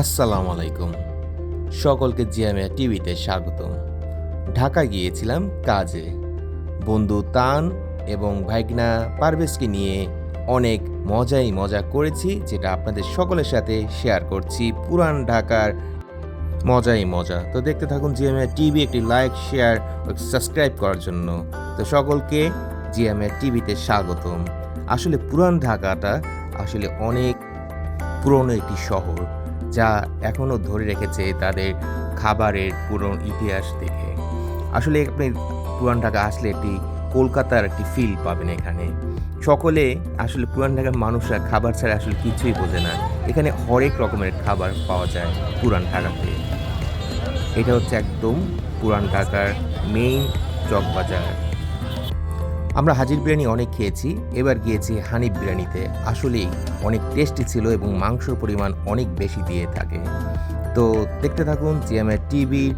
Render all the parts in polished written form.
আসসালামু আলাইকুম। সকলকে জিএমএ টিভিতে স্বাগতম। ঢাকা গিয়েছিলাম কাজে। বন্ধু তান এবং ভাইগনা পারভেজকে নিয়ে অনেক মজা করেছি, যেটা আপনাদের সকলের সাথে শেয়ার করছি। পুরান ঢাকার মজা। তো দেখতে থাকুন জিএমএ টিভি, একটি লাইক, শেয়ার ও সাবস্ক্রাইব করার জন্য। তো সকলকে জিএমএ টিভিতে স্বাগতম। আসলে পুরান ঢাকাটা আসলে অনেক পুরনো একটি শহর, যা এখনও ধরে রেখেছে তাদের খাবারের পুরনো ইতিহাস দেখে। আসলে আপনি পুরান ঢাকা আসলে একটি কলকাতার একটি ফিল পাবেন এখানে। সকলে আসলে পুরান ঢাকার মানুষরা খাবার ছাড়া আসলে কিছুই বোঝে না। এখানে হরেক রকমের খাবার পাওয়া যায় পুরান ঢাকাতে। এটা হচ্ছে একদম পুরান ঢাকার মেইন চকবাজার। আমরা হাজির বিরিয়ানি অনেক খেয়েছি, এবার গিয়েছি হানিফ বিরিয়ানিতে। আসলেই অনেক টেস্টি ছিল এবং মাংসর পরিমাণ অনেক বেশি দিয়ে থাকে। তো দেখতে থাকুন জিএমএ টিভির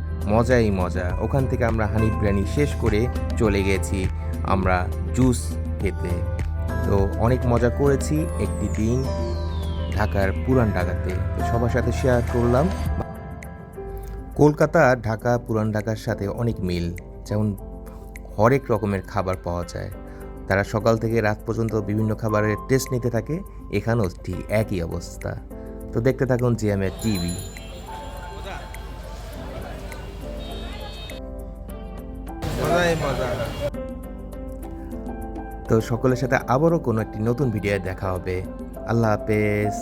মজা। ওখান থেকে আমরা হানিফ বিরিয়ানি শেষ করে চলে গেছি আমরা জুস খেতে। তো অনেক মজা করেছি একটি দিন ঢাকার পুরান ঢাকাতে। তো সবার সাথে শেয়ার করলাম। কলকাতা ঢাকা পুরান ঢাকার সাথে অনেক মিল, যেমন হরেক রকমের খাবার পাওয়া যায়। তারা সকাল থেকে রাত পর্যন্ত বিভিন্ন খাবারের টেস্ট নিতে থাকে, এখানেও ঠিক একই অবস্থা। তো দেখতে থাকুন জিএমএ টিভি। তো সকলের সাথে আবারও কোনো একটি নতুন ভিডিও দেখা হবে। আল্লাহ হাফেজ।